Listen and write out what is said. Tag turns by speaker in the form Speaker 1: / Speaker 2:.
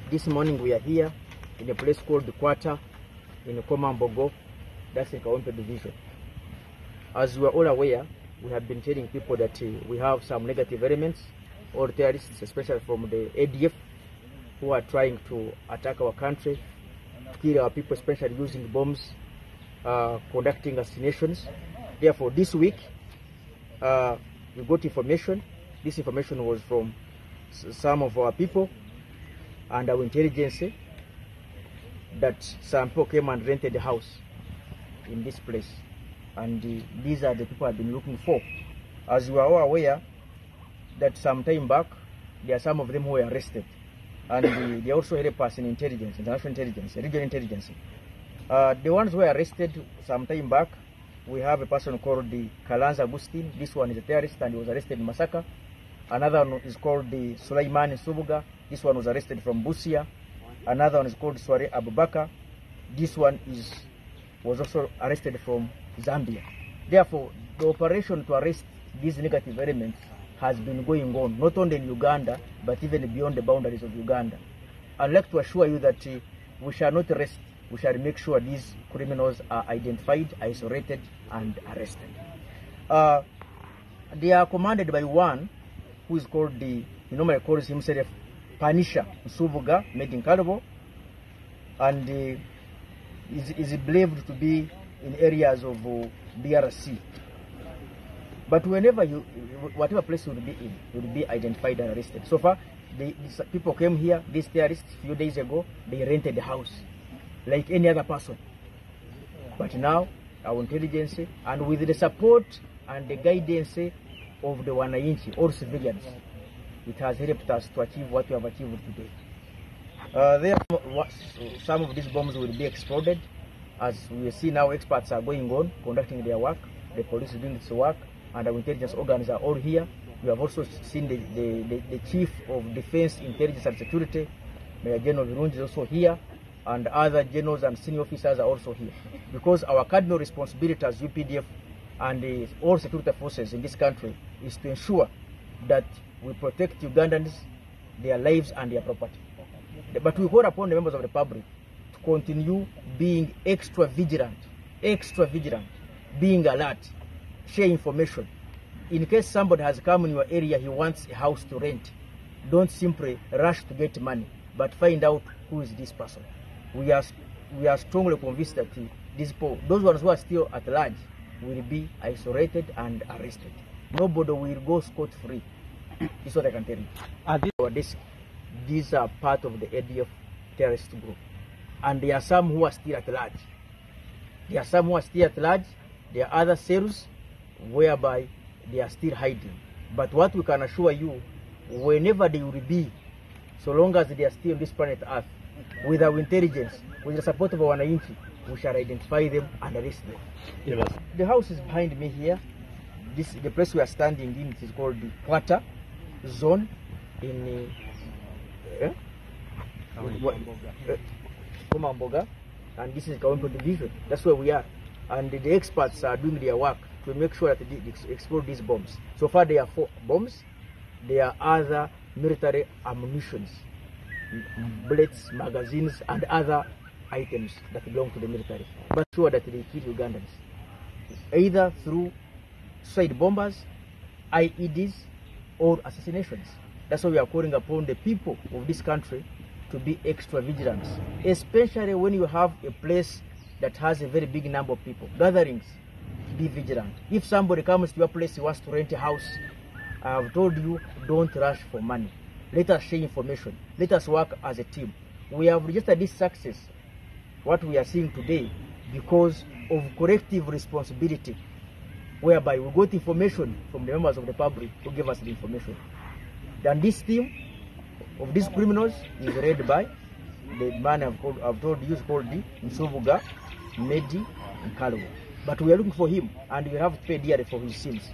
Speaker 1: This morning we are here in a place called the Quarter in Komambogo, that's in Kawempe division. As we are all aware, we have been telling people that we have some negative elements or terrorists, especially from the ADF, who are trying to attack our country, to kill our people, especially using bombs, conducting assassinations. Therefore, this week, we got information. This information was from some of our people and our intelligence that some people came and rented a house in this place. And these are the people I've been looking for. As you are all aware, that some time back, there are some of them who were arrested. And they also help us in intelligence, international intelligence, regional intelligence. The ones who were arrested some time back, we have a person called the Kalanza Agustin. This one is a terrorist and he was arrested in Masaka. Another one is called the Sulaiman Subuga. This one was arrested from Busia. Another one is called Sware Abubakar. This one was also arrested from Zambia. Therefore, the operation to arrest these negative elements has been going on, not only in Uganda, but even beyond the boundaries of Uganda. I'd like to assure you that we shall not rest. We shall make sure these criminals are identified, isolated, and arrested. They are commanded by one who is called he normally calls himself Panisha Nsubuga, made in Kalabo, and is believed to be in areas of DRC. But whenever whatever place you will be in, you will be identified and arrested. So far, these people came here, these terrorists, a few days ago, they rented a house like any other person. But now, our intelligence, and with the support and the guidance of the Wananchi, all civilians, it has helped us to achieve what we have achieved today. Therefore, some of these bombs will be exploded. As we see now, experts are going on, conducting their work, the police is doing its work, and our intelligence organs are all here. We have also seen the Chief of Defense, Intelligence and Security, Major General Virungi, is also here, and other generals and senior officers are also here. Because our cardinal responsibility as UPDF and all security forces in this country is to ensure that we protect Ugandans, their lives and their property. But we call upon the members of the public to continue being extra vigilant, being alert, share information. In case somebody has come in your area, he wants a house to rent, don't simply rush to get money, but find out who is this person. We are strongly convinced that these people, those ones who are still at large, will be isolated and arrested. Nobody will go scot-free. This is what I can tell you. These are part of the ADF terrorist group. And there are some who are still at large. There are other cells whereby they are still hiding. But what we can assure you, whenever they will be, so long as they are still on this planet Earth, with our intelligence, with the support of our Wananchi, we shall identify them and arrest them. Yes. The house is behind me here. The place we are standing in, it is called the Quarter Zone in Komamboga, and this is Kawempe division. That's where we are. And the experts are doing their work to make sure that they explode these bombs. So far there are 4 bombs. There are other military ammunitions, bullets, magazines, and other items that belong to the military. But sure that they kill Ugandans, either through suicide bombers, IEDs, or assassinations. That's why we are calling upon the people of this country to be extra vigilant, especially when you have a place that has a very big number of people, gatherings. Be vigilant. If somebody comes to your place, he wants to rent a house, I have told you, don't rush for money. Let us share information. Let us work as a team. We have registered this success, what we are seeing today, because of collective responsibility, whereby we got information from the members of the public who gave us the information. And this team of these criminals is led by the man I've told you is called Nsubuga, Medi, and Kalabo. But we are looking for him, and we have to pay dearly for his sins.